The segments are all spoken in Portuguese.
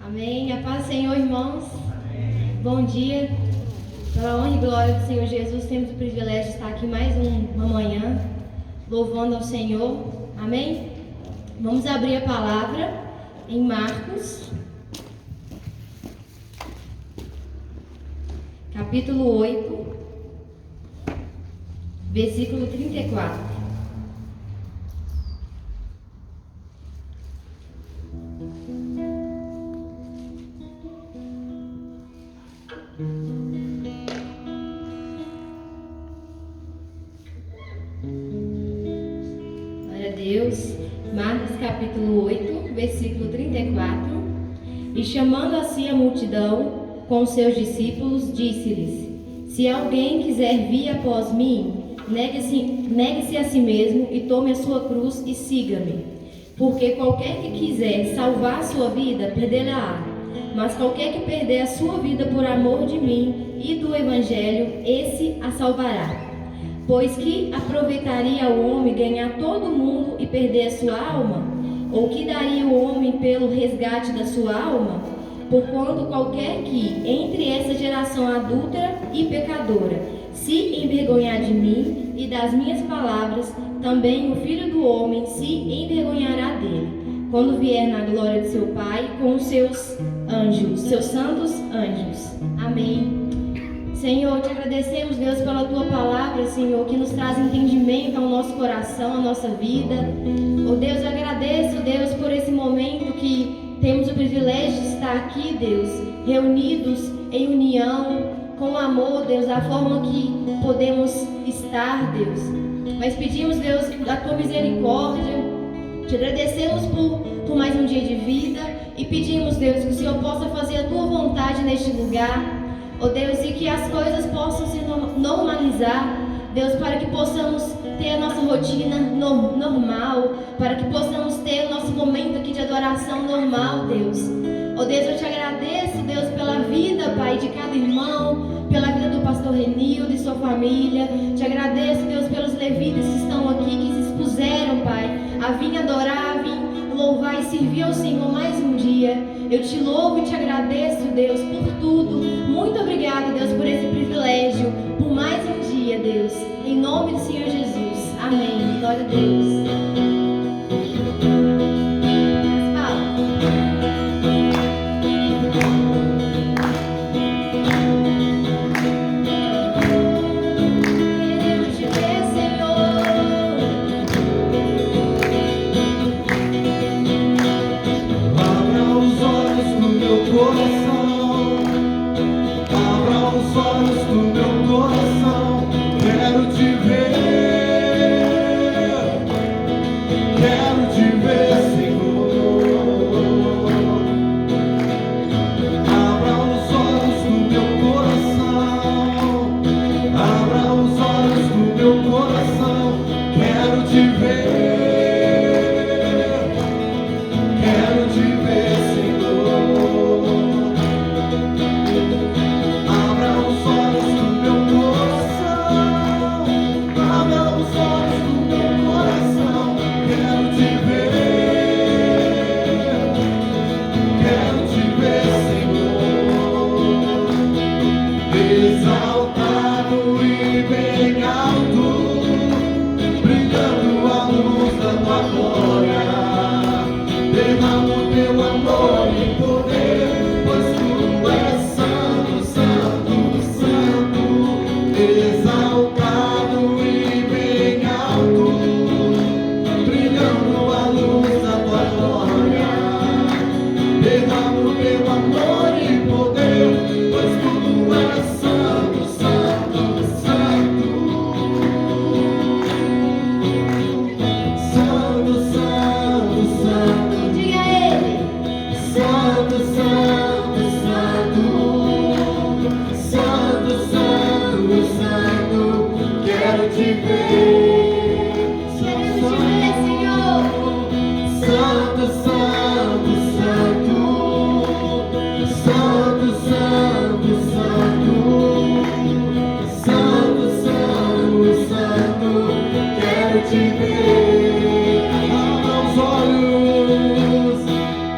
Amém. A paz do Senhor, irmãos. Amém. Bom dia. Pela honra e glória do Senhor Jesus, temos o privilégio de estar aqui mais uma manhã, louvando ao Senhor. Amém. Vamos abrir a palavra em Marcos, capítulo 8, versículo 34. Glória a Deus. Marcos capítulo 8, versículo 34. E chamando a si a multidão com os seus discípulos, disse-lhes: Se alguém quiser vir após mim, negue-se a si mesmo e tome a sua cruz e siga-me. Porque qualquer que quiser salvar a sua vida, perdê-la-á. Mas qualquer que perder a sua vida por amor de mim e do Evangelho, esse a salvará. Pois que aproveitaria o homem ganhar todo o mundo e perder a sua alma? Ou que daria o homem pelo resgate da sua alma? Porquanto qualquer que, entre essa geração adúltera e pecadora, se envergonhar de mim e das minhas palavras, também o Filho do Homem se envergonhará dele, quando vier na glória de seu Pai com os seus anjos, seus santos anjos. Amém. Senhor, te agradecemos, Deus, pela Tua palavra, Senhor, que nos traz entendimento ao nosso coração, à nossa vida. Oh Deus, eu agradeço, Deus, por esse momento que temos o privilégio de estar aqui, Deus, reunidos em união, com amor, Deus, da forma que podemos estar, Deus. Mas pedimos, Deus, a Tua misericórdia, te agradecemos por mais um dia de vida e pedimos, Deus, que o Senhor possa fazer a Tua vontade neste lugar. Oh Deus, e que as coisas possam se normalizar, Deus, para que possamos ter a nossa rotina normal, para que possamos ter o nosso momento aqui de adoração normal, Deus. Oh Deus, eu te agradeço, Deus, pela vida, Pai, de cada irmão, pela vida do pastor Renildo e sua família. Te agradeço, Deus, pelos levitas que estão aqui, que se expuseram, Pai, a vir adorar, a vir louvar e servir ao Senhor mais um dia. Eu te louvo e te agradeço, Deus, por tudo. Muito obrigada, Deus, por esse privilégio, por mais um dia, Deus. Em nome do Senhor Jesus. Amém. Glória a Deus.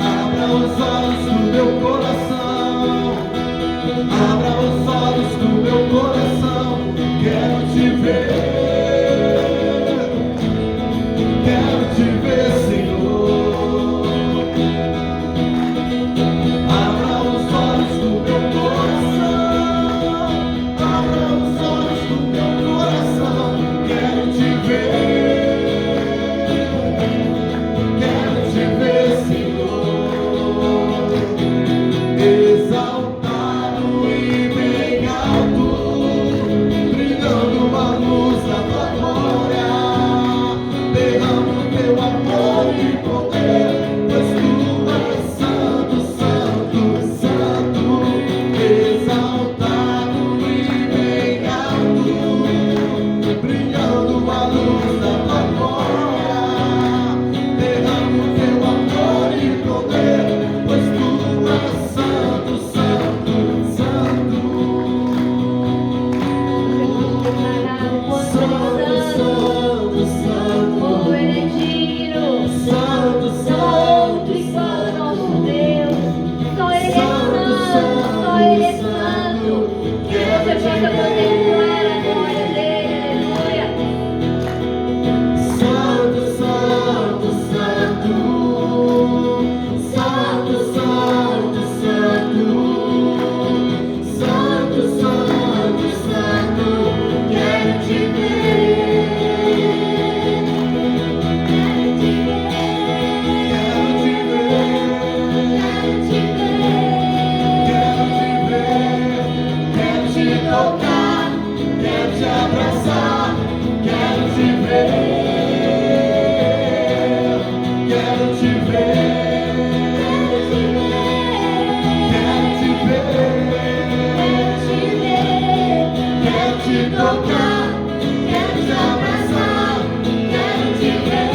Abra os olhos, do meu coração. Abra os olhos do meu coração. Quero te ver. Quero te ver, Senhor. Abra os olhos do meu coração. Abra os olhos do meu coração. Quero te ver. Quero te ver, Senhor. Exaltado e bem alto, brilhando uma luz da tua glória. Derrama o teu amor e poder, pois tu és santo, santo, santo. Exaltado e bem alto, brilhando uma luz da tua glória. Derrama o teu amor e poder, pois tu és santo, santo, santo. Santo, santo, Oh, ele é digno. santo, Santo santo, e santo santo. nosso Deus. Só ele é santo, só ele é santo. Que você possa contemplar a glória dele, aleluia. Santo, santo, santo. Santo, santo, santo. Santo, santo, santo. Quero te ver. Quero te ver. Quero te tocar. Quero te abraçar. Quero te ver. Quero te ver. Quero te ver. Quero te tocar. Quero te abraçar. Quero te ver.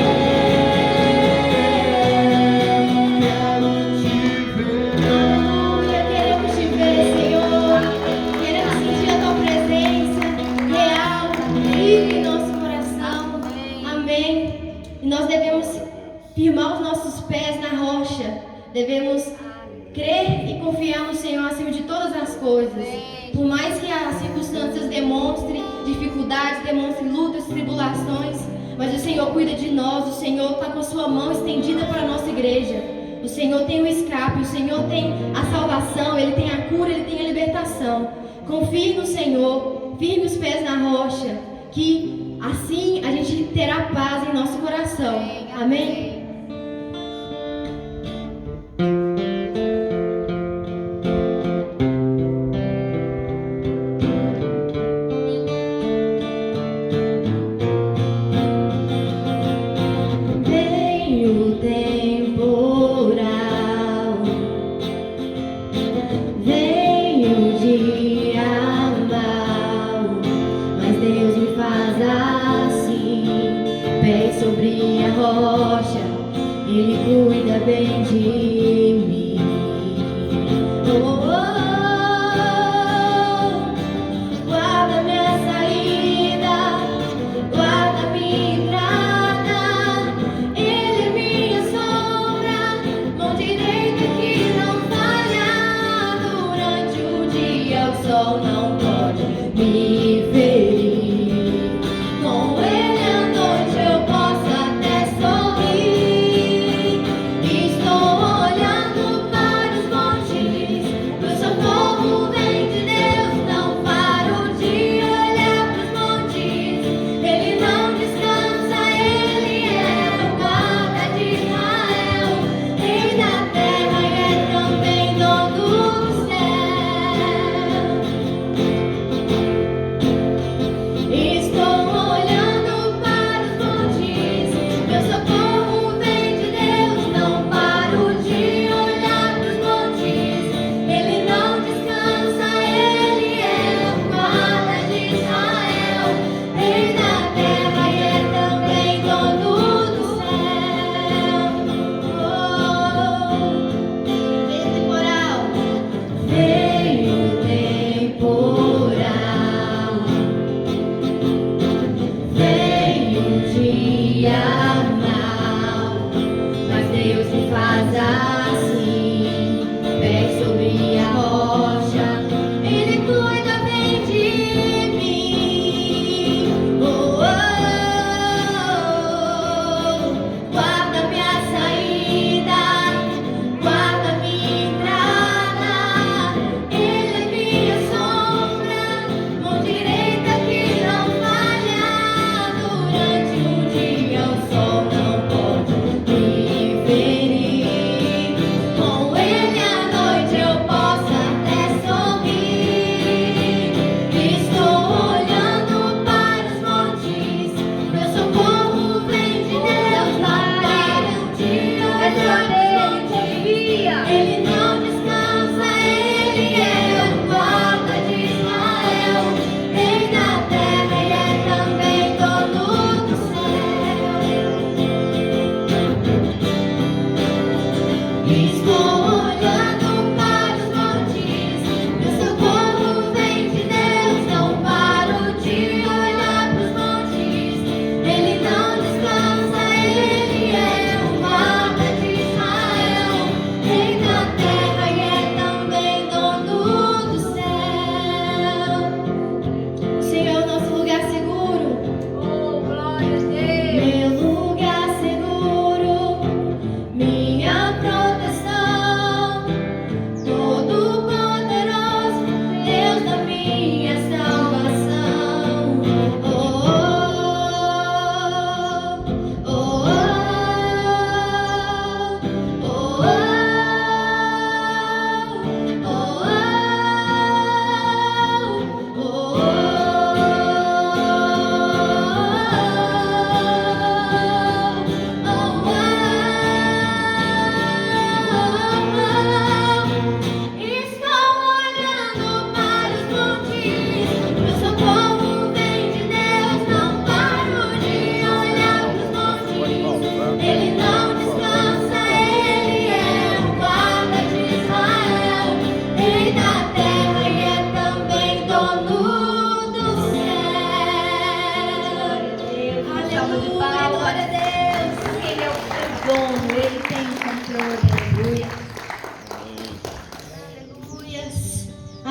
Quero te ver. Aleluia, queremos te ver, Senhor. Queremos sentir a tua presença real, viva em nosso coração. Amém. E nós devemos firmar os nossos pés na rocha. Devemos crer e confiar no Senhor acima de todas as coisas. Por mais que as circunstâncias demonstrem dificuldades, demonstrem lutas, tribulações, mas o Senhor cuida de nós. O Senhor está com a sua mão estendida para a nossa igreja. O Senhor tem o escape, o Senhor tem a salvação, Ele tem a cura, Ele tem a libertação. Confie no Senhor, firme os pés na rocha, que assim a gente terá paz em nosso coração. Amém? Vem o temporal, vem o dia mau, mas Deus me faz assim, pés sobre a rocha.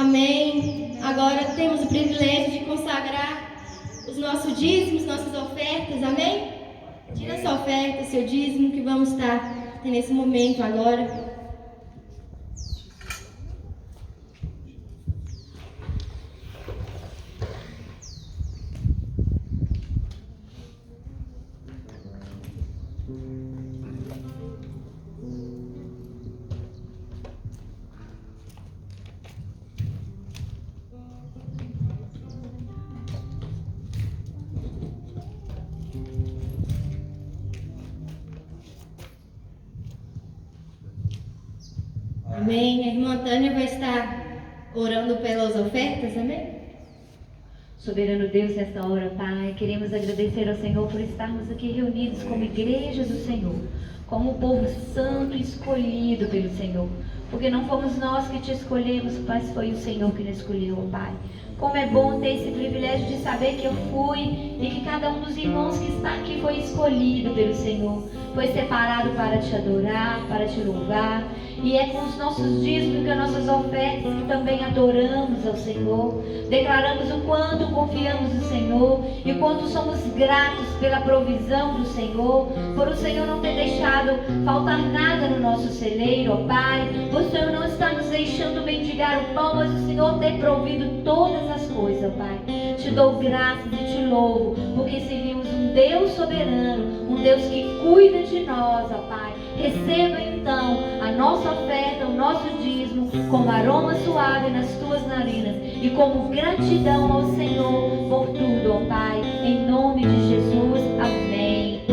Amém. Agora temos o privilégio de consagrar os nossos dízimos, nossas ofertas. Amém? Tira sua oferta, seu dízimo, que vamos estar nesse momento agora. Amém. A irmã Tânia vai estar orando pelas ofertas, amém? Soberano Deus, nesta hora, Pai, queremos agradecer ao Senhor por estarmos aqui reunidos como igreja do Senhor, como povo santo e escolhido pelo Senhor, porque não fomos nós que te escolhemos, mas foi o Senhor que nos escolheu, Pai. Como é bom ter esse privilégio de saber que eu fui e que cada um dos irmãos que está aqui foi escolhido pelo Senhor, foi separado para te adorar, para te louvar. E é com os nossos dízimos, com as nossas ofertas, que também adoramos ao Senhor. Declaramos o quanto confiamos no Senhor e o quanto somos gratos pela provisão do Senhor, por o Senhor não ter deixado faltar nada no nosso celeiro, ó Pai. O Senhor não está nos deixando mendigar o pão, mas o Senhor ter provido todas as coisas, ó Pai. Te dou graças e te louvo, porque servimos um Deus soberano, um Deus que cuida de nós, ó Pai. Receba então a nossa oferta, o nosso dízimo, como aroma suave nas tuas narinas e como gratidão ao Senhor por tudo, ó Pai, em nome de Jesus, amém.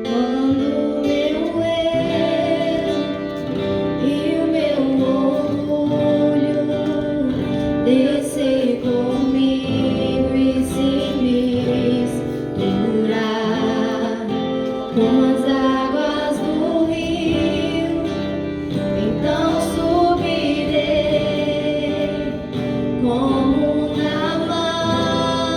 Quando meu eu e o meu orgulho descer comigo e se misturar com as águas do rio, então subirei como na mar.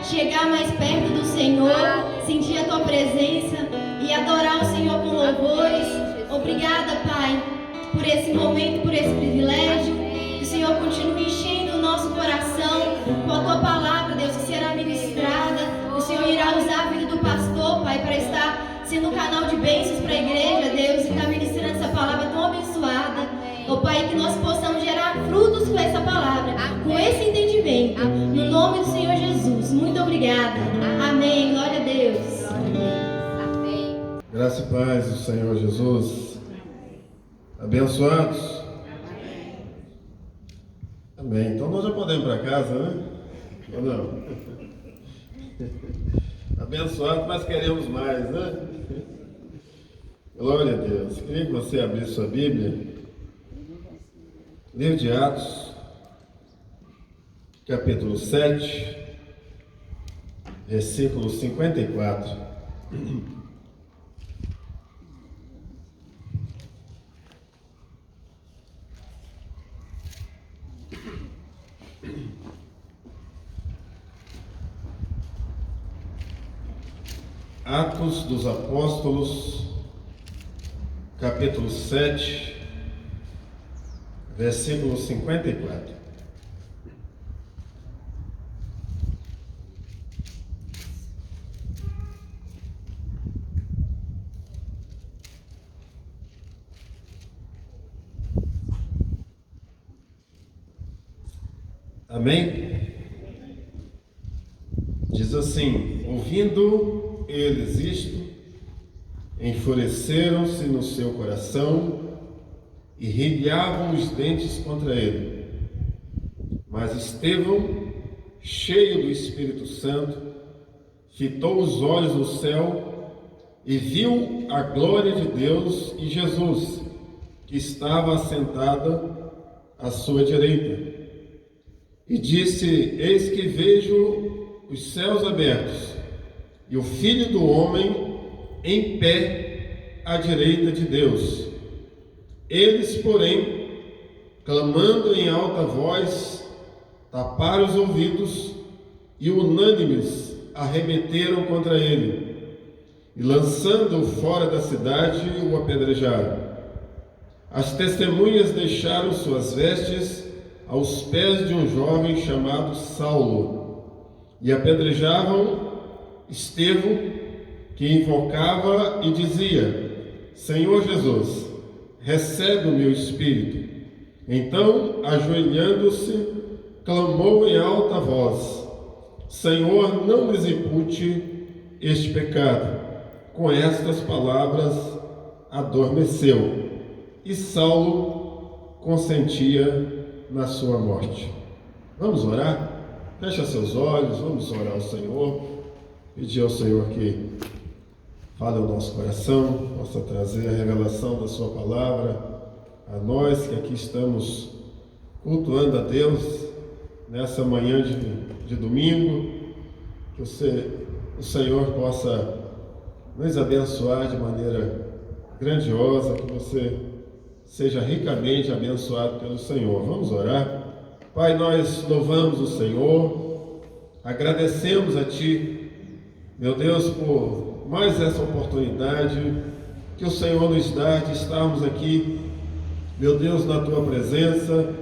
chegar mais perto do Senhor, sentir a tua presença e adorar o Senhor com louvores. Obrigada, Pai, por esse momento, por esse privilégio. Que o Senhor continue enchendo o nosso coração com a tua palavra, Deus, que será ministrada. O Senhor irá usar a vida do pastor, Pai, para estar sendo um canal de bênçãos para a igreja, Deus, e estar ministrando essa palavra tão abençoada. Pai, que nós possamos gerar frutos com essa palavra, com esse entendimento. No nome do Senhor Jesus. Muito obrigada. Amém. Glória a Deus. Amém. Graça e paz do Senhor Jesus. Abençoados? Amém. Então nós já podemos ir para casa, né? Ou não? Abençoados, mas queremos mais, né? Glória a Deus. Queria que você abrisse sua Bíblia. Livro de Atos, capítulo 7, versículo 54. Atos dos Apóstolos, capítulo 7, versículo 54. Amém? Diz assim: ouvindo eles isto, enfureceram-se no seu coração e rilhavam os dentes contra ele. Mas Estevão, cheio do Espírito Santo, fitou os olhos no céu e viu a glória de Deus e Jesus, que estava assentada à sua direita. E disse: eis que vejo os céus abertos e o Filho do Homem em pé à direita de Deus. Eles, porém, clamando em alta voz, taparam os ouvidos e unânimes arremeteram contra ele, e lançando-o fora da cidade, o apedrejaram. As testemunhas deixaram suas vestes aos pés de um jovem chamado Saulo, e apedrejavam Estevão, que invocava e dizia: Senhor Jesus, recebe o meu espírito. Então, ajoelhando-se, clamou em alta voz: Senhor, não lhes impute este pecado. Com estas palavras adormeceu, e Saulo consentia na sua morte. Vamos orar? Fecha seus olhos, vamos orar ao Senhor, pedir ao Senhor que fale ao nosso coração, possa trazer a revelação da sua palavra a nós que aqui estamos cultuando a Deus nessa manhã de domingo, que o Senhor possa nos abençoar de maneira grandiosa, que você seja ricamente abençoado pelo Senhor. Vamos orar. Pai, nós louvamos o Senhor, agradecemos a Ti, meu Deus, por mais essa oportunidade que o Senhor nos dá de estarmos aqui, meu Deus, na Tua presença,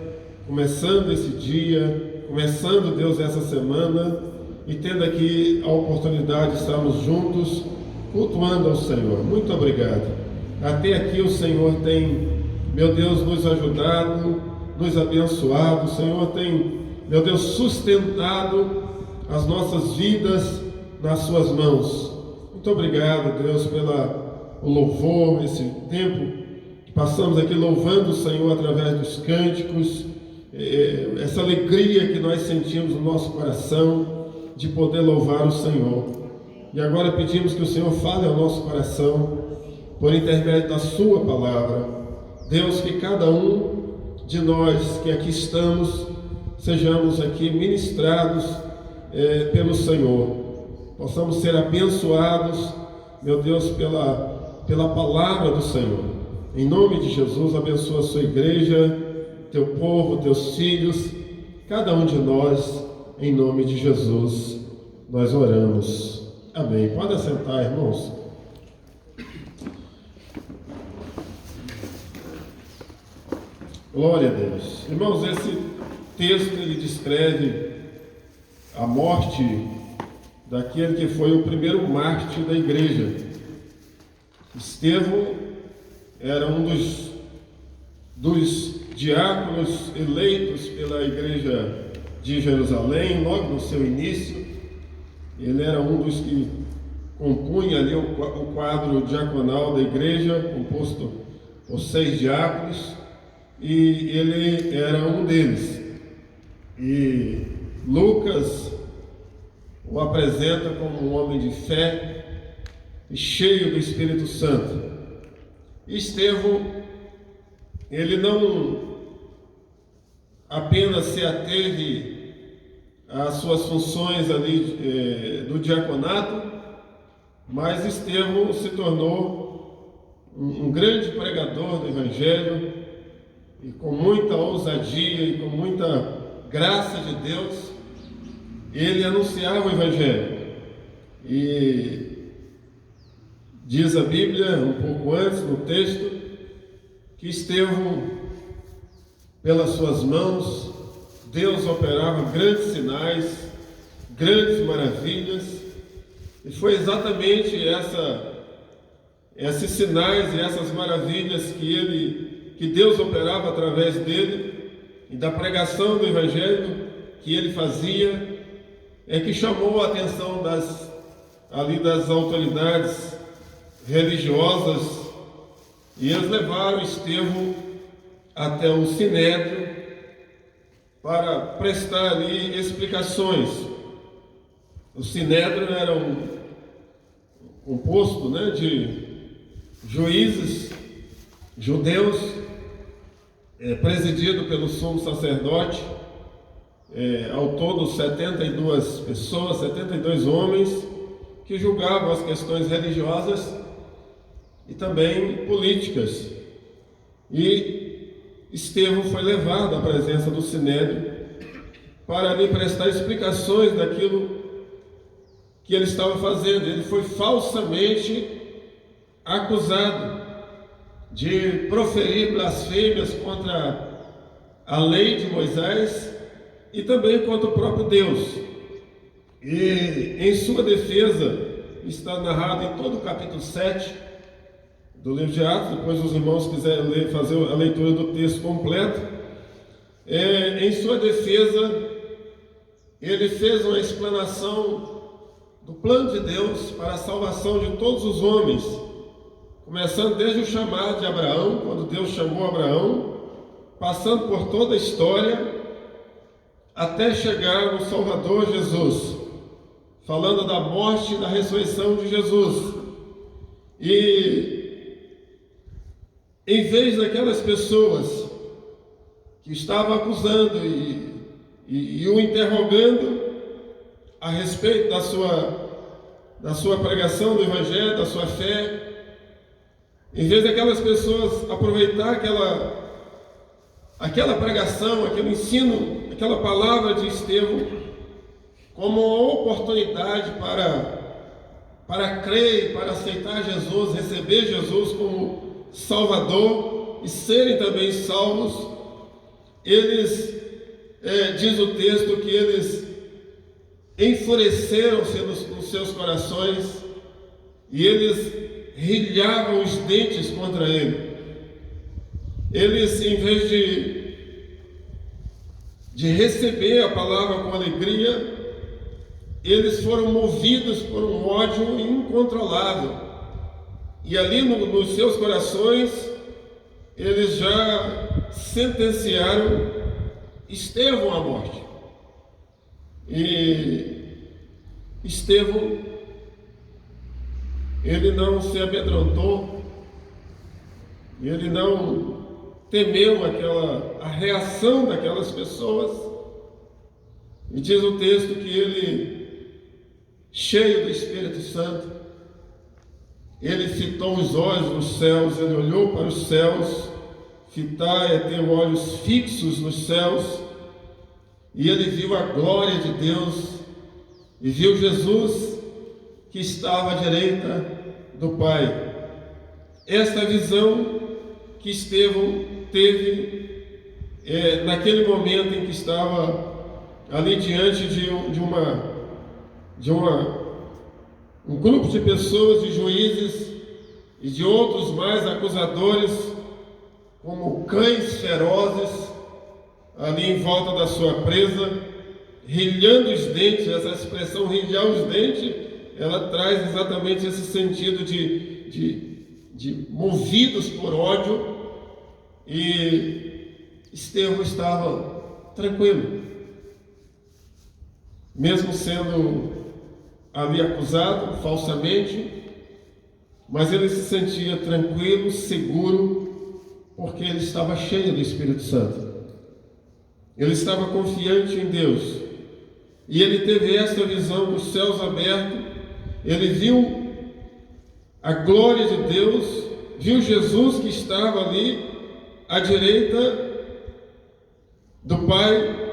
começando esse dia, começando, Deus, essa semana, e tendo aqui a oportunidade de estarmos juntos, cultuando ao Senhor. Muito obrigado. Até aqui o Senhor tem, meu Deus, nos ajudado, nos abençoado. O Senhor tem, meu Deus, sustentado as nossas vidas nas suas mãos. Muito obrigado, Deus, pelo louvor, esse tempo que passamos aqui louvando o Senhor através dos cânticos, essa alegria que nós sentimos no nosso coração de poder louvar o Senhor. E agora pedimos que o Senhor fale ao nosso coração por intermédio da sua palavra. Deus, que cada um de nós que aqui estamos, sejamos aqui ministrados pelo Senhor, possamos ser abençoados, meu Deus, pela palavra do Senhor. Em nome de Jesus, abençoa a sua igreja, teu povo, teus filhos, cada um de nós, em nome de Jesus. nós oramos. Amém. Pode assentar, irmãos. Glória a Deus. Irmãos, esse texto ele descreve a morte daquele que foi o primeiro mártir da igreja. Estevão era um dos diáconos eleitos pela igreja de Jerusalém, logo no seu início. Ele era um dos que compunha ali o quadro diaconal da igreja, composto por 6 diáconos, e ele era um deles. E Lucas o apresenta como um homem de fé e cheio do Espírito Santo. Estevão, ele não apenas se ateve às suas funções ali do diaconato, mas Estevão se tornou um grande pregador do Evangelho, e com muita ousadia e com muita graça de Deus, ele anunciava o Evangelho. E diz a Bíblia, um pouco antes no texto, que Estevão, pelas suas mãos, Deus operava grandes sinais, grandes maravilhas, e foi exatamente esses sinais e essas maravilhas que Deus operava através dele e da pregação do Evangelho que ele fazia, que chamou a atenção das autoridades religiosas, e eles levaram Estevão até o Sinédrio para prestar ali explicações. O Sinédrio era composto de juízes judeus, presidido pelo sumo sacerdote, ao todo 72 pessoas, 72 homens, que julgavam as questões religiosas e também políticas. E Estevão foi levado à presença do Sinédrio para lhe prestar explicações daquilo que ele estava fazendo. Ele foi falsamente acusado de proferir blasfêmias contra a lei de Moisés e também contra o próprio Deus. E em sua defesa, está narrado em todo o capítulo 7 do livro de Atos. Depois os irmãos quiserem ler, fazer a leitura do texto completo. Em sua defesa, ele fez uma explanação do plano de Deus para a salvação de todos os homens, começando desde o chamado de Abraão, quando Deus chamou Abraão, passando por toda a história, até chegar no Salvador Jesus, falando da morte e da ressurreição de Jesus. E em vez daquelas pessoas que estavam acusando e o interrogando a respeito da sua pregação do Evangelho, da sua fé, em vez daquelas pessoas aproveitar aquela pregação, aquele ensino, aquela palavra de Estevão como uma oportunidade para crer, para aceitar Jesus, receber Jesus como Salvador e serem também salvos, eles, diz o texto, que eles enfureceram-se nos seus corações e eles rilhavam os dentes contra ele. Eles, em vez de receber a palavra com alegria, eles foram movidos por um ódio incontrolável. E ali nos seus corações, eles já sentenciaram Estevão à morte. E Estevão, ele não se amedrontou, ele não temeu a reação daquelas pessoas. E diz o texto que ele, cheio do Espírito Santo, ele fitou os olhos nos céus, ele olhou para os céus. Fitar é ter olhos fixos nos céus, e ele viu a glória de Deus e viu Jesus que estava à direita do Pai. Esta visão que Estevão teve naquele momento em que estava ali diante de um grupo de pessoas, de juízes e de outros mais acusadores, como cães ferozes, ali em volta da sua presa, rilhando os dentes. Essa expressão rilhar os dentes, ela traz exatamente esse sentido de movidos por ódio. E Estevão estava tranquilo, mesmo sendo ali acusado falsamente, mas ele se sentia tranquilo, seguro, porque ele estava cheio do Espírito Santo. Ele estava confiante em Deus, e ele teve esta visão dos céus abertos. Ele viu a glória de Deus, viu Jesus que estava ali à direita do Pai.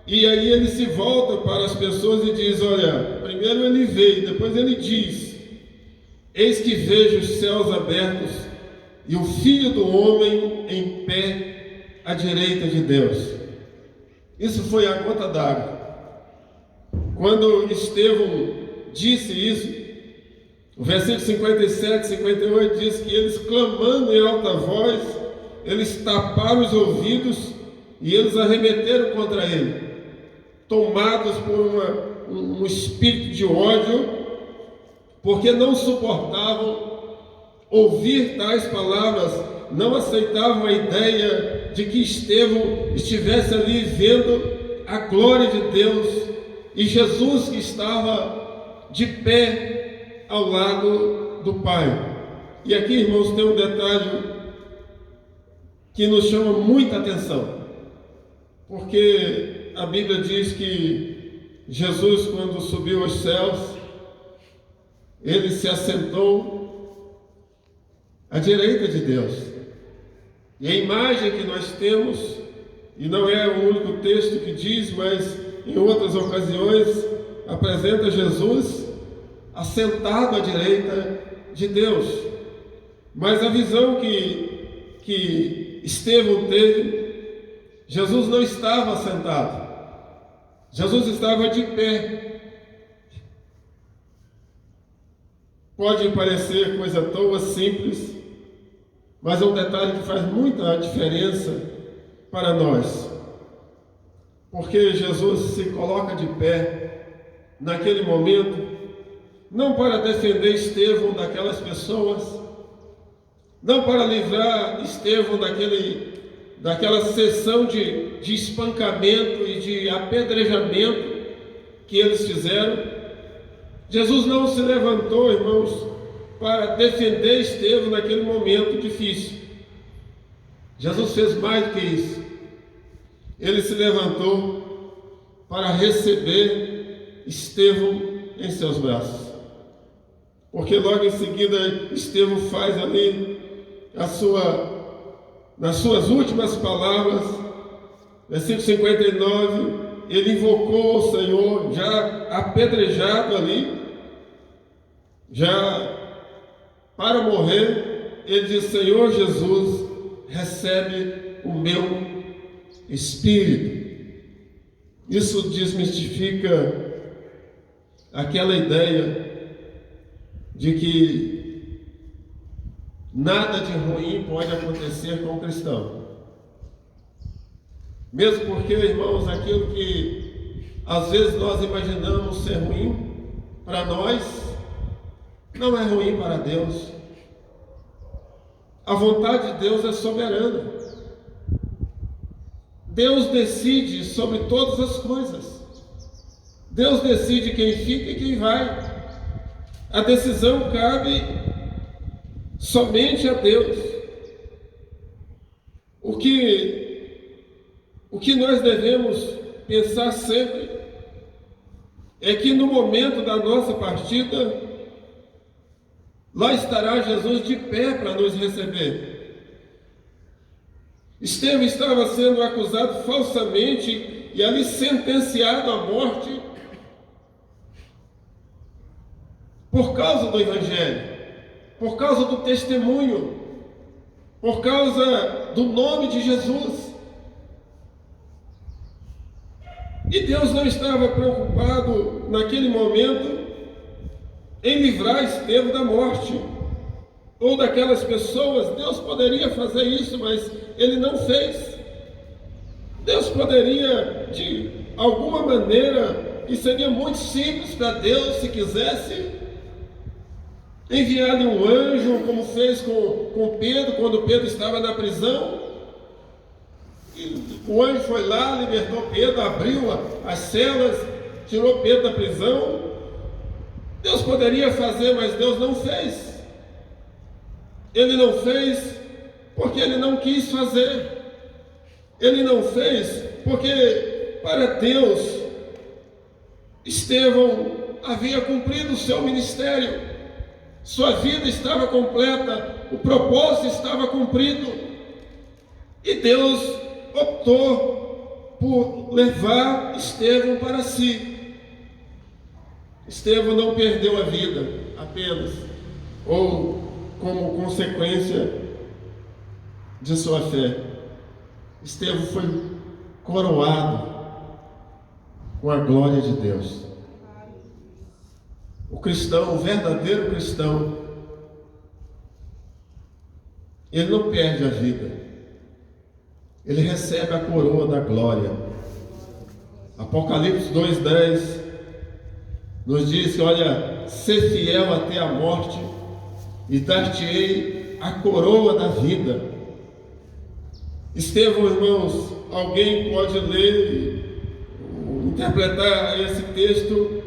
E aí ele se volta para as pessoas e diz: olha, primeiro ele veio, depois ele diz: eis que vejo os céus abertos e o Filho do Homem em pé à direita de Deus. Isso foi a gota d'água. Quando Estevão disse isso, o versículo 57, 58 diz que eles, clamando em alta voz, eles taparam os ouvidos e eles arremeteram contra ele, tomados por um espírito de ódio, porque não suportavam ouvir tais palavras, não aceitavam a ideia de que Estevão estivesse ali vendo a glória de Deus e Jesus que estava de pé ao lado do Pai. E aqui, irmãos, tem um detalhe que nos chama muita atenção, porque a Bíblia diz que Jesus, quando subiu aos céus, ele se assentou à direita de Deus. E a imagem que nós temos, e não é o único texto que diz, mas em outras ocasiões apresenta Jesus assentado à direita de Deus. Mas a visão que Estevão teve, Jesus não estava assentado, Jesus estava de pé. Pode parecer coisa à toa, simples, mas é um detalhe que faz muita diferença para nós, porque Jesus se coloca de pé naquele momento, não para defender Estevão daquelas pessoas, não para livrar Estevão daquela sessão de espancamento e de apedrejamento que eles fizeram. Jesus não se levantou, irmãos, para defender Estevão naquele momento difícil. Jesus fez mais do que isso. Ele se levantou para receber Estevão em seus braços, porque logo em seguida Estevão faz ali nas suas últimas palavras, versículo 59, ele invocou o Senhor, já apedrejado ali, já para morrer. Ele diz: Senhor Jesus, recebe o meu espírito. Isso desmistifica aquela ideia de que nada de ruim pode acontecer com o cristão. Mesmo porque, irmãos, aquilo que às vezes nós imaginamos ser ruim para nós, não é ruim para Deus. A vontade de Deus é soberana. Deus decide sobre todas as coisas. Deus decide quem fica e quem vai. A decisão cabe somente a Deus. O que nós devemos pensar sempre é que no momento da nossa partida, lá estará Jesus de pé para nos receber. Estevão estava sendo acusado falsamente e ali sentenciado à morte. por causa do Evangelho, por causa do testemunho, por causa do nome de Jesus. E Deus não estava preocupado naquele momento em livrar Estevão da morte ou daquelas pessoas. Deus poderia fazer isso, mas Ele não fez. Deus poderia, de alguma maneira, e seria muito simples para Deus, se quisesse, enviar-lhe um anjo, como fez com Pedro, quando Pedro estava na prisão. E o anjo foi lá, libertou Pedro, abriu as celas, tirou Pedro da prisão. Deus poderia fazer, mas Deus não fez. Ele não fez porque Ele não quis fazer. Ele não fez porque, para Deus, Estevão havia cumprido o seu ministério. Sua vida estava completa, o propósito estava cumprido. E Deus optou por levar Estevão para si. Estevão não perdeu a vida apenas, ou como consequência de sua fé. Estevão foi coroado com a glória de Deus. O cristão, o verdadeiro cristão, ele não perde a vida, ele recebe a coroa da glória. Apocalipse 2:10 nos diz que, olha, ser fiel até a morte e dar-te-ei a coroa da vida. Estevão, irmãos, alguém pode ler, interpretar esse texto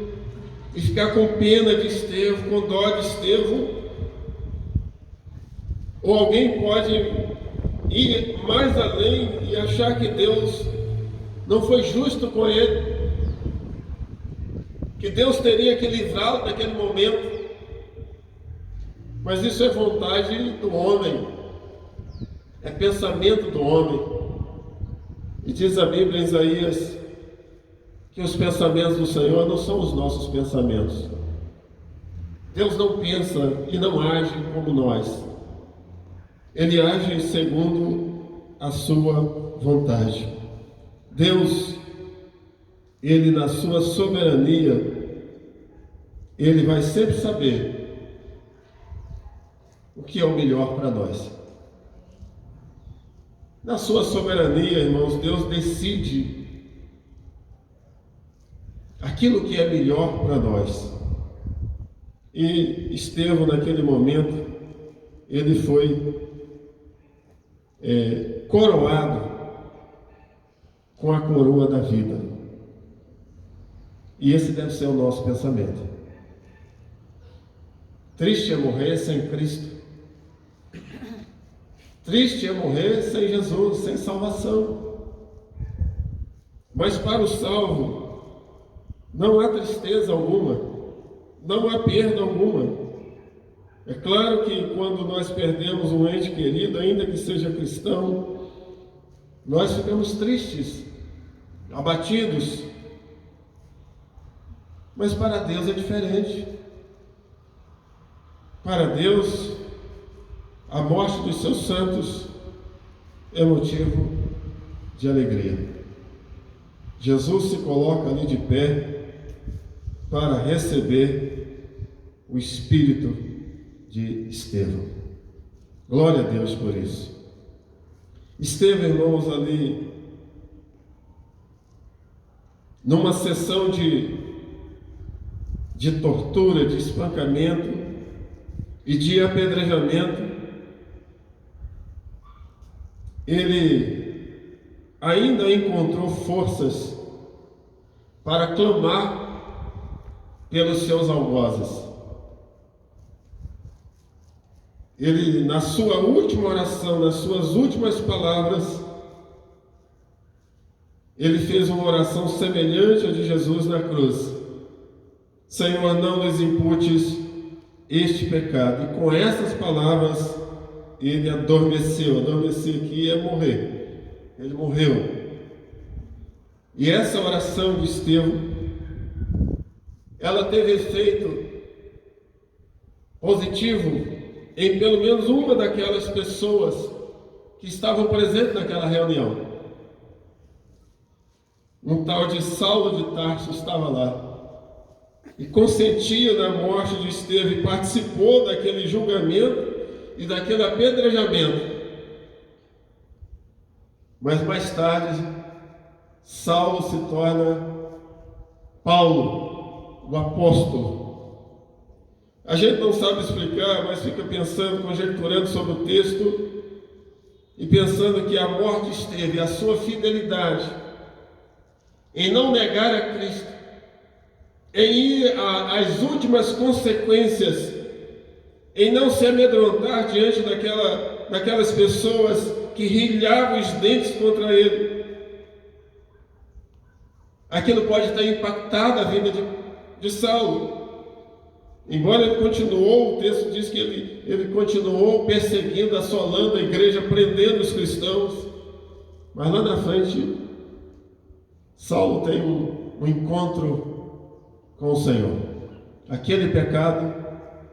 e ficar com pena de Estevão, com dó de Estevão, ou alguém pode ir mais além e achar que Deus não foi justo com ele, que Deus teria que livrá-lo naquele momento. Mas isso é vontade do homem, é pensamento do homem. E diz a Bíblia em Isaías que os pensamentos do Senhor não são os nossos pensamentos. Deus não pensa e não age como nós. Ele age segundo a sua vontade. Deus, Ele na sua soberania, Ele vai sempre saber o que é o melhor para nós. Na sua soberania, irmãos, Deus decide aquilo que é melhor para nós. E Estevão, naquele momento, ele foi coroado com a coroa da vida. E esse deve ser o nosso pensamento. Triste é morrer sem Cristo. Triste é morrer sem Jesus, sem salvação. Mas para o salvo, não há tristeza alguma, não há perda alguma. É claro que quando nós perdemos um ente querido, ainda que seja cristão, nós ficamos tristes, abatidos. Mas para Deus é diferente. Para Deus, a morte dos seus santos é motivo de alegria. Jesus se coloca ali de pé para receber o espírito de Estevão. Glória a Deus por isso. Estevão, irmãos, ali numa sessão de tortura, de espancamento e de apedrejamento, ele ainda encontrou forças para clamar pelos seus algozes. Ele, na sua última oração, nas suas últimas palavras, ele fez uma oração semelhante à de Jesus na cruz: Senhor, não nos imputes este pecado. E com essas palavras, ele adormeceu. Adormecer aqui é morrer. Ele morreu. E essa oração de Estevão, ela teve efeito positivo em pelo menos uma daquelas pessoas que estavam presentes naquela reunião. Um tal de Saulo de Tarso estava lá e consentia na morte de Estevão e participou daquele julgamento e daquele apedrejamento. Mas mais tarde, Saulo se torna Paulo, o apóstolo. A gente não sabe explicar, mas fica pensando, conjecturando sobre o texto e pensando que a morte de Estevão e a sua fidelidade em não negar a Cristo, em ir às últimas consequências, em não se amedrontar diante daquelas pessoas que rilhavam os dentes contra ele. Aquilo pode ter impactado a vida de Saulo. Embora ele continuou, o texto diz que ele continuou perseguindo, assolando a igreja, prendendo os cristãos. Mas lá na frente, Saulo tem um encontro com o Senhor. Aquele pecado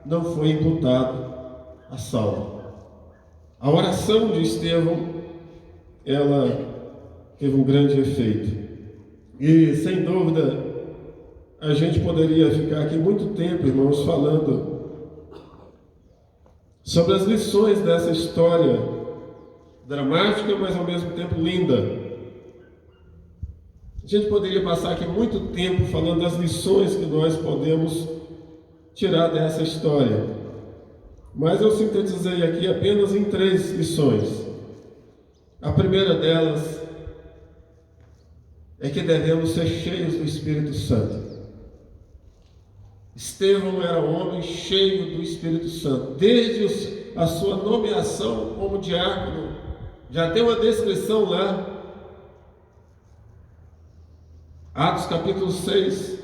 não foi imputado a Saulo. A oração de Estevão, ela teve um grande efeito. E, sem dúvida, a gente poderia ficar aqui muito tempo, irmãos, falando sobre as lições dessa história dramática, mas ao mesmo tempo linda. A gente poderia passar aqui muito tempo falando das lições que nós podemos tirar dessa história. Mas eu sintetizei aqui apenas em 3 lições. A primeira delas é que devemos ser cheios do Espírito Santo. Estevão era um homem cheio do Espírito Santo. Desde a sua nomeação como diácono, já tem uma descrição lá. Atos capítulo 6,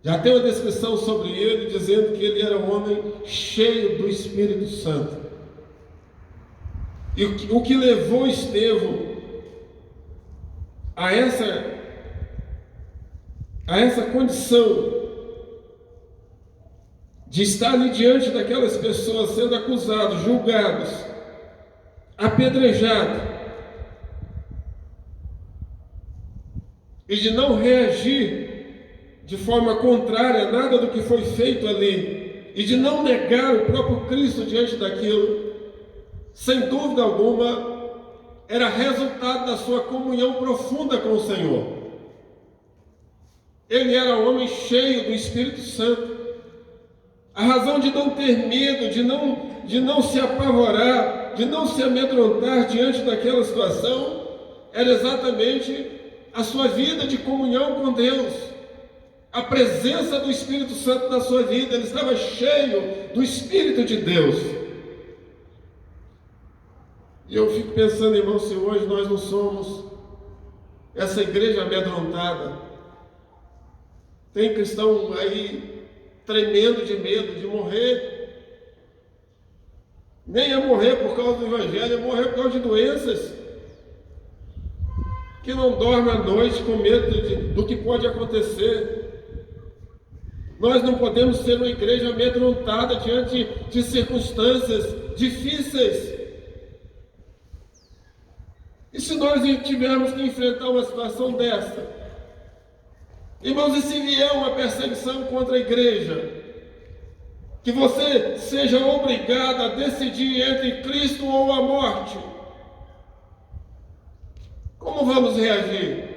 já tem uma descrição sobre ele, dizendo que ele era um homem cheio do Espírito Santo. E o que levou Estevão a essa condição de estar ali diante daquelas pessoas sendo acusados, julgados, apedrejados, e de não reagir de forma contrária a nada do que foi feito ali, e de não negar o próprio Cristo diante daquilo, sem dúvida alguma, era resultado da sua comunhão profunda com o Senhor. Ele era um homem cheio do Espírito Santo. A razão de não ter medo, de não se apavorar, de não se amedrontar diante daquela situação, era exatamente a sua vida de comunhão com Deus, a presença do Espírito Santo na sua vida. Ele estava cheio do Espírito de Deus. E eu fico pensando, irmão, se hoje nós não somos essa igreja amedrontada. Tem cristão aí tremendo de medo de morrer. Nem é morrer por causa do Evangelho, é morrer por causa de doenças. Que não dorme à noite com medo do que pode acontecer. Nós não podemos ser uma igreja amedrontada diante de circunstâncias difíceis. E se nós tivermos que enfrentar uma situação dessa, irmãos, e se vier uma perseguição contra a igreja, que você seja obrigado a decidir entre Cristo ou a morte, como vamos reagir?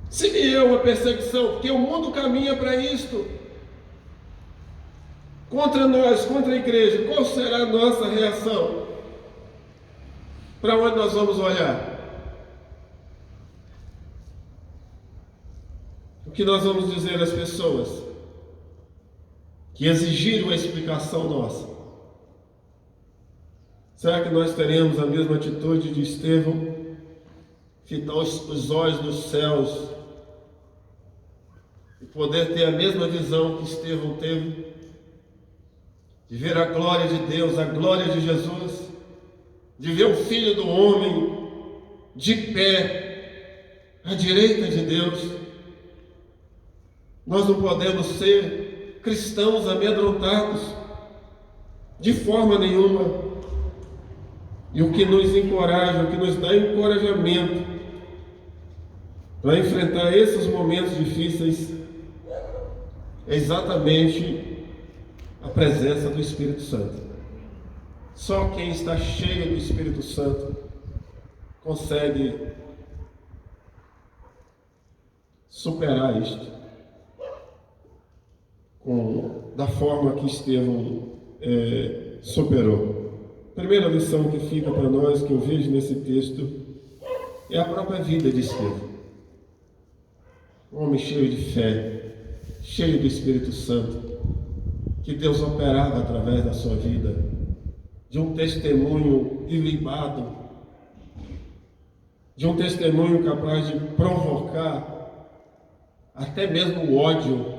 Se vier uma perseguição, porque o mundo caminha para isto, contra nós, contra a igreja, qual será a nossa reação? Para onde nós vamos olhar? O que nós vamos dizer às pessoas que exigiram a explicação nossa? Será que nós teremos a mesma atitude de Estevão? Fitar os olhos nos céus e poder ter a mesma visão que Estevão teve, de ver a glória de Deus, a glória de Jesus, de ver o Filho do Homem de pé à direita de Deus? Nós não podemos ser cristãos amedrontados, de forma nenhuma. E o que nos encoraja, o que nos dá encorajamento para enfrentar esses momentos difíceis é exatamente a presença do Espírito Santo. Só quem está cheio do Espírito Santo consegue superar isto da forma que Estevão superou. A primeira lição que fica para nós, que eu vejo nesse texto, é a própria vida de Estevão. Um homem cheio de fé, cheio do Espírito Santo, que Deus operava através da sua vida, de um testemunho ilibado, de um testemunho capaz de provocar até mesmo o ódio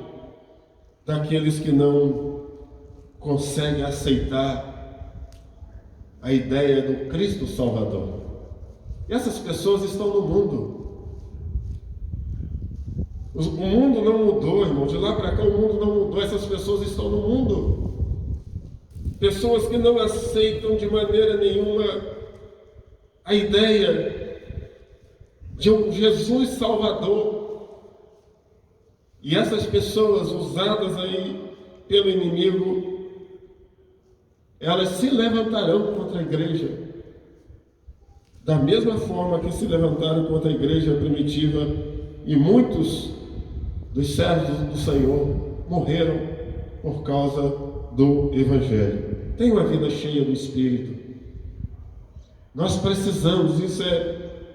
daqueles que não conseguem aceitar a ideia do Cristo Salvador. E essas pessoas estão no mundo. O mundo não mudou, irmão. De lá para cá o mundo não mudou. Essas pessoas estão no mundo. Pessoas que não aceitam de maneira nenhuma a ideia de um Jesus Salvador. E essas pessoas usadas aí pelo inimigo, elas se levantarão contra a igreja, da mesma forma que se levantaram contra a igreja primitiva, e muitos dos servos do Senhor morreram por causa do Evangelho. Tenha uma vida cheia do Espírito. Nós precisamos,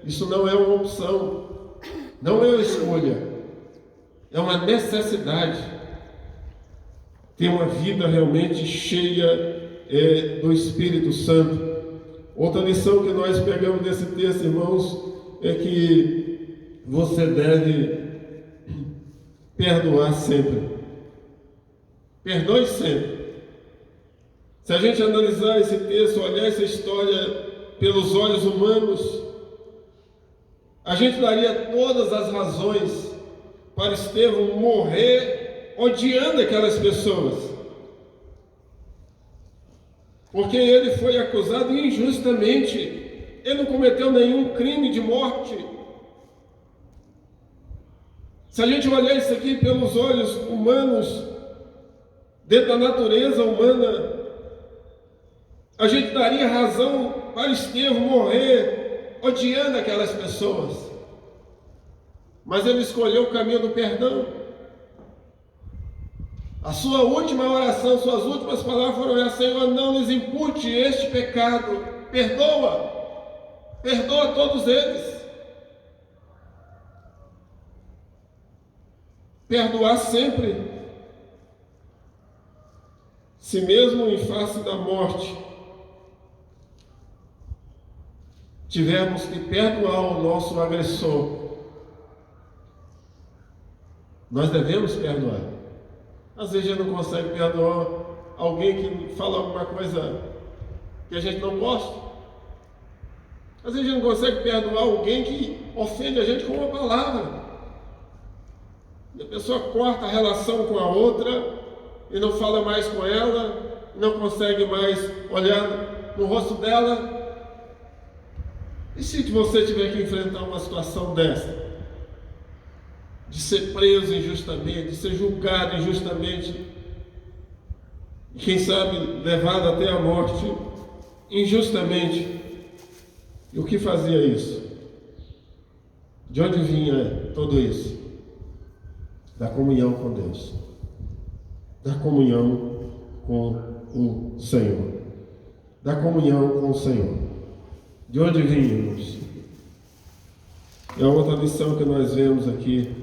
isso não é uma opção, não é uma escolha, é uma necessidade. Ter uma vida realmente cheia do Espírito Santo. Outra lição que nós pegamos desse texto, irmãos, é que você deve perdoar sempre. Perdoe sempre. Se a gente analisar esse texto, olhar essa história pelos olhos humanos, a gente daria todas as razões para Estevão morrer odiando aquelas pessoas. Porque ele foi acusado injustamente. Ele não cometeu nenhum crime de morte. Se a gente olhar isso aqui pelos olhos humanos, dentro da natureza humana, a gente daria razão para Estevão morrer odiando aquelas pessoas. Mas ele escolheu o caminho do perdão. A sua última oração, suas últimas palavras foram essas: Senhor, não lhes impute este pecado, perdoa todos eles. Perdoar sempre. Se mesmo em face da morte tivermos que perdoar o nosso agressor, nós devemos perdoar. Às vezes a gente não consegue perdoar alguém que fala alguma coisa que a gente não gosta. Às vezes a gente não consegue perdoar alguém que ofende a gente com uma palavra. E a pessoa corta a relação com a outra e não fala mais com ela, não consegue mais olhar no rosto dela. E se você tiver que enfrentar uma situação dessa, de ser preso injustamente, de ser julgado injustamente, e quem sabe levado até a morte injustamente, e o que fazia isso? De onde vinha tudo isso? Da comunhão com Deus, da comunhão com o Senhor, da comunhão com o Senhor. De onde vínhamos? E a outra lição que nós vemos aqui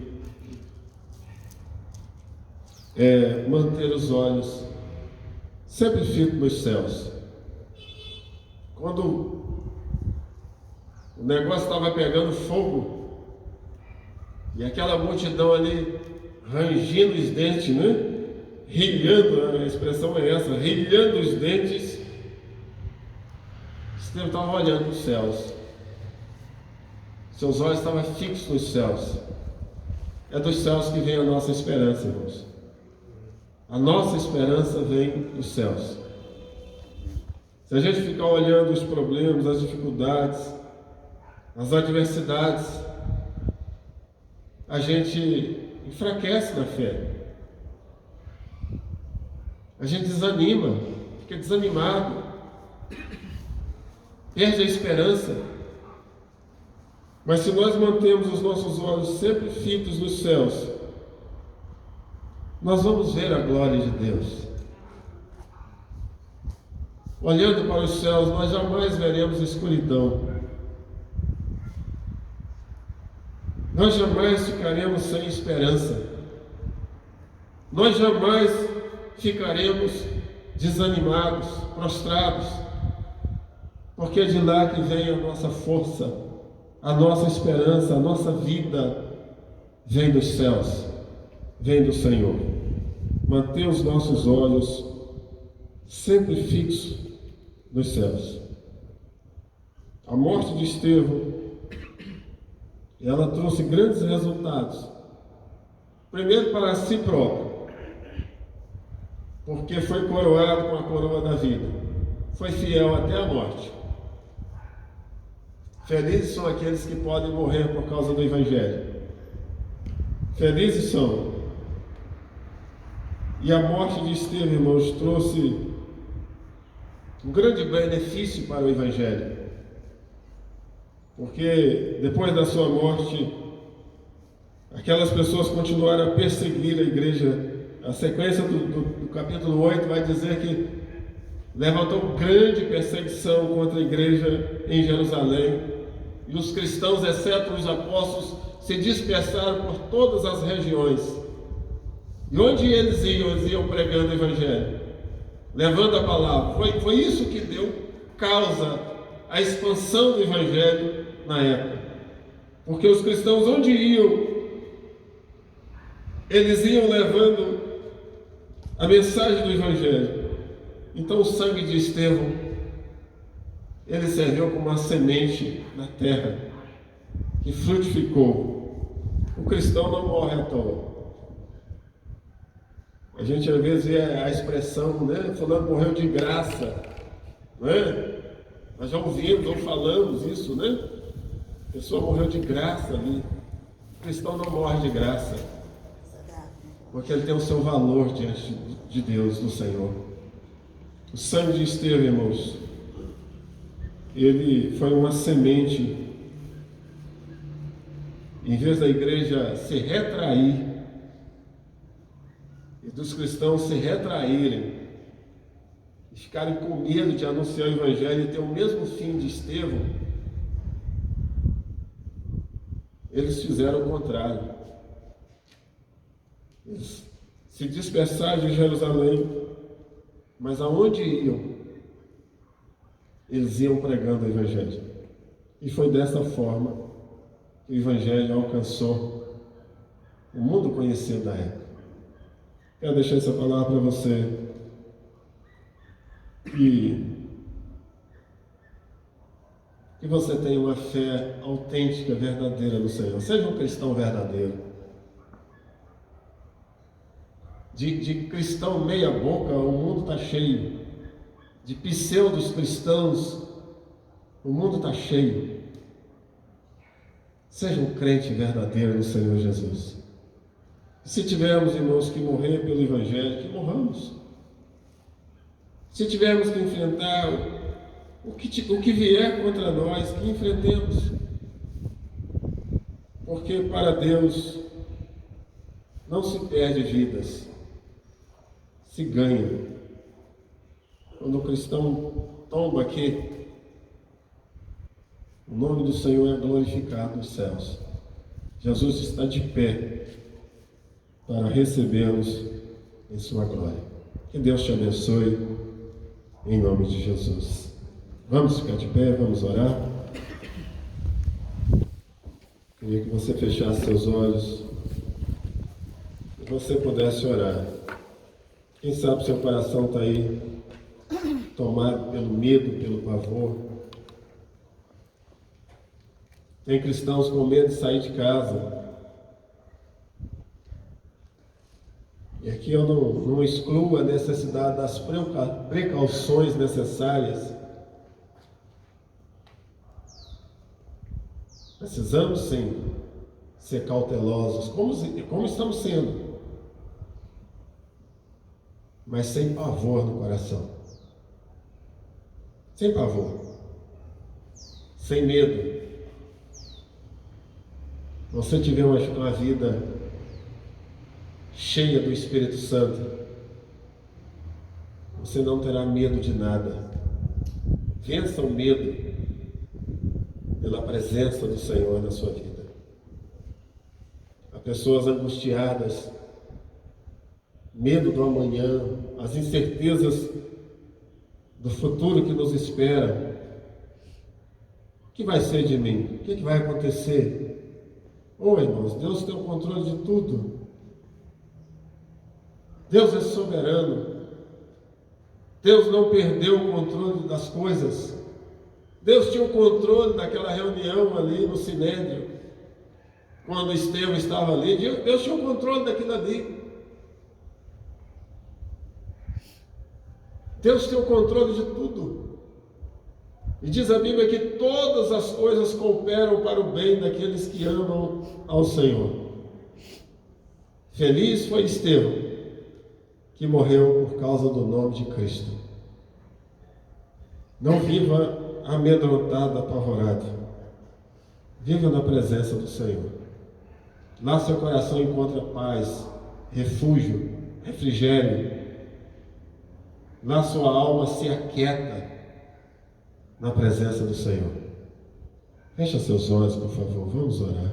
é manter os olhos sempre fitos nos céus. Quando o negócio estava pegando fogo e aquela multidão ali rangindo os dentes, né? Rilhando, a expressão é essa, rilhando os dentes, Estevão estava olhando para os céus. Seus olhos estavam fixos nos céus. É dos céus que vem a nossa esperança, irmãos. A nossa esperança vem dos céus. Se a gente ficar olhando os problemas, as dificuldades, as adversidades, a gente enfraquece na fé. A gente desanima, fica desanimado, perde a esperança. Mas se nós mantemos os nossos olhos sempre fitos nos céus, nós vamos ver a glória de Deus. Olhando para os céus, nós jamais veremos escuridão. Nós jamais ficaremos sem esperança. Nós jamais ficaremos desanimados, prostrados, porque é de lá que vem a nossa força, a nossa esperança, a nossa vida vem dos céus, vem do Senhor. Manter os nossos olhos sempre fixos nos céus. A morte de Estevão, ela trouxe grandes resultados. Primeiro para si próprio, porque foi coroado com a coroa da vida. Foi fiel até a morte. Felizes são aqueles que podem morrer por causa do Evangelho. Felizes são. E a morte de Estevão, irmãos, trouxe um grande benefício para o Evangelho. Porque depois da sua morte, aquelas pessoas continuaram a perseguir a igreja. A sequência do capítulo 8 vai dizer que levantou grande perseguição contra a igreja em Jerusalém. E os cristãos, exceto os apóstolos, se dispersaram por todas as regiões. E onde eles iam pregando o Evangelho, levando a palavra. Foi isso que deu causa à expansão do Evangelho na época. Porque os cristãos, onde iam, eles iam levando a mensagem do Evangelho. Então o sangue de Estevão, ele serviu como uma semente na terra, que frutificou. O cristão não morre à toa. A gente às vezes vê a expressão, né? Fulano morreu de graça, né? Nós já ouvimos ou falamos isso, né? A pessoa morreu de graça ali. O cristão não morre de graça, porque ele tem o seu valor diante de Deus, do Senhor. O sangue de Estevão, irmãos, ele foi uma semente. Em vez da igreja se retrair e dos cristãos se retraírem e ficarem com medo de anunciar o Evangelho e ter o mesmo fim de Estevão, eles fizeram o contrário. Eles se dispersaram de Jerusalém, mas aonde iam, eles iam pregando o Evangelho. E foi dessa forma que o Evangelho alcançou o mundo conhecido da época. Quero deixar essa palavra para você. Que você tenha uma fé autêntica, verdadeira no Senhor. Seja um cristão verdadeiro. De cristão meia boca, o mundo está cheio. De pseudos cristãos, o mundo está cheio. Seja um crente verdadeiro no Senhor Jesus. Se tivermos, irmãos, que morrer pelo Evangelho, que morramos. Se tivermos que enfrentar o que vier contra nós, que enfrentemos. Porque para Deus não se perde vidas, se ganha. Quando o cristão tomba aqui, o nome do Senhor é glorificado nos céus. Jesus está de pé para recebê-los em sua glória. Que Deus te abençoe, em nome de Jesus. Vamos ficar de pé, vamos orar. Queria que você fechasse seus olhos e você pudesse orar. Quem sabe seu coração está aí tomado pelo medo, pelo pavor. Tem cristãos com medo de sair de casa. E aqui eu não excluo a necessidade das precauções necessárias. Precisamos sim ser cautelosos, como estamos sendo, mas sem pavor no coração, sem pavor, sem medo. Se você tiver uma vida cheia do Espírito Santo, você não terá medo de nada. Vença o medo pela presença do Senhor na sua vida. Há pessoas angustiadas, medo do amanhã, as incertezas do futuro que nos espera. O que vai ser de mim? O que vai acontecer? Irmãos, Deus tem o controle de tudo. Deus é soberano. Deus não perdeu o controle das coisas. Deus tinha o controle daquela reunião ali no Sinédrio, quando Estevão estava ali. Deus tinha o controle daquilo ali. Deus tem o controle de tudo. E diz a Bíblia que todas as coisas cooperam para o bem daqueles que amam ao Senhor. Feliz foi Estevão, que morreu por causa do nome de Cristo. Não viva amedrontado, apavorado. Viva na presença do Senhor. Lá seu coração encontra paz, refúgio, refrigério. Lá sua alma se aquieta na presença do Senhor. Fecha seus olhos, por favor, vamos orar.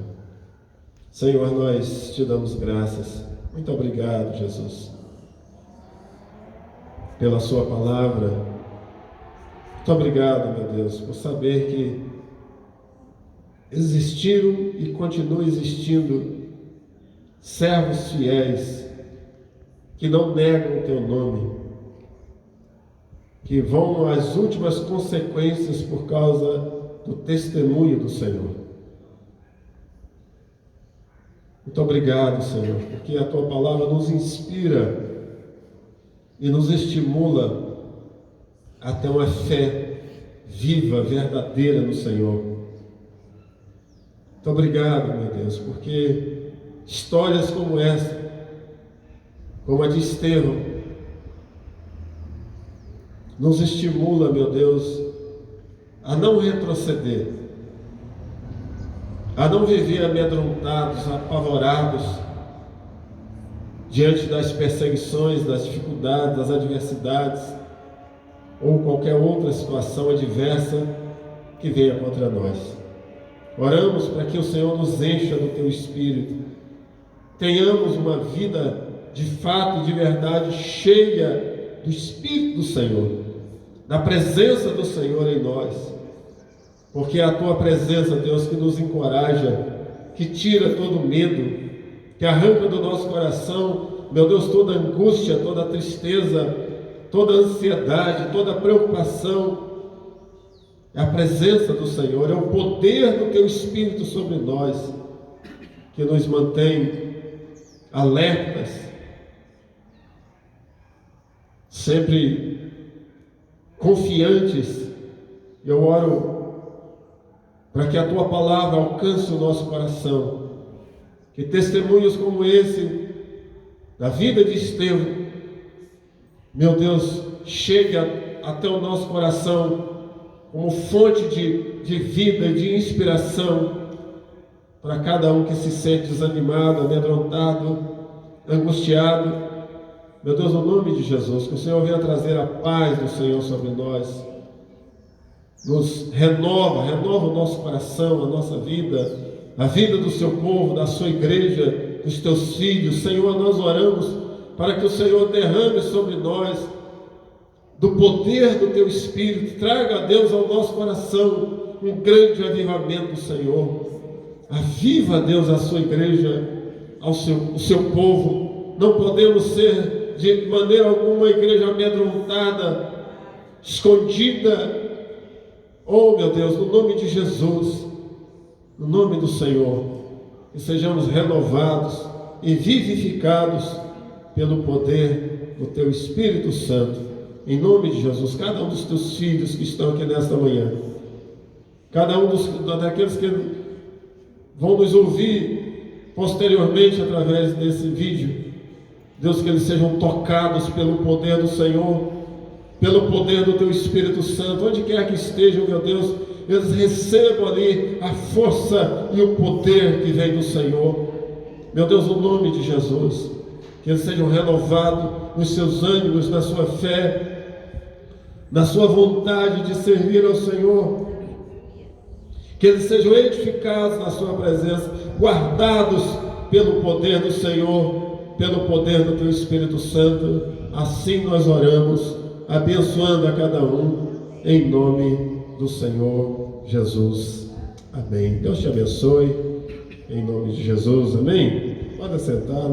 Senhor, nós te damos graças. Muito obrigado, Jesus, pela sua palavra. Muito obrigado, meu Deus, por saber que existiram e continuam existindo servos fiéis que não negam o teu nome, que vão às últimas consequências por causa do testemunho do Senhor. Muito obrigado, Senhor, porque a tua palavra nos inspira e nos estimula a ter uma fé viva, verdadeira no Senhor. Muito obrigado, meu Deus, porque histórias como essa, como a de Estevão, nos estimula, meu Deus, a não retroceder, a não viver amedrontados, apavorados, diante das perseguições, das dificuldades, das adversidades, ou qualquer outra situação adversa que venha contra nós. Oramos para que o Senhor nos encha do teu Espírito, tenhamos uma vida de fato e de verdade cheia do Espírito do Senhor, da presença do Senhor em nós, porque é a tua presença, Deus, que nos encoraja, que tira todo o medo, que arranca do nosso coração, meu Deus, toda angústia, toda tristeza, toda ansiedade, toda preocupação. É a presença do Senhor, é o poder do teu Espírito sobre nós, que nos mantém alertas, sempre confiantes. Eu oro para que a tua palavra alcance o nosso coração, que testemunhos como esse, da vida de Estevão, meu Deus, chegue até o nosso coração como fonte de vida, de inspiração, para cada um que se sente desanimado, amedrontado, angustiado. Meu Deus, no nome de Jesus, que o Senhor venha trazer a paz do Senhor sobre nós, nos renova o nosso coração, a nossa vida, a vida do seu povo, da sua igreja, dos teus filhos. Senhor, nós oramos para que o Senhor derrame sobre nós do poder do teu Espírito, traga a Deus ao nosso coração um grande avivamento, Senhor. Aviva, Deus, a sua igreja, o seu povo. Não podemos ser de maneira alguma uma igreja amedrontada, escondida. Oh, meu Deus, no nome de Jesus, no nome do Senhor, que sejamos renovados e vivificados pelo poder do Teu Espírito Santo, em nome de Jesus. Cada um dos Teus filhos que estão aqui nesta manhã, cada um daqueles que vão nos ouvir posteriormente através desse vídeo, Deus, que eles sejam tocados pelo poder do Senhor, pelo poder do Teu Espírito Santo, onde quer que estejam, meu Deus, eles recebam ali a força e o poder que vem do Senhor, meu Deus, no nome de Jesus, que eles sejam renovados nos seus ânimos, na sua fé, na sua vontade de servir ao Senhor, que eles sejam edificados na sua presença, guardados pelo poder do Senhor, pelo poder do Teu Espírito Santo. Assim nós oramos, abençoando a cada um, em nome do Senhor Jesus. Amém. Deus te abençoe, em nome de Jesus. Amém. Pode sentar.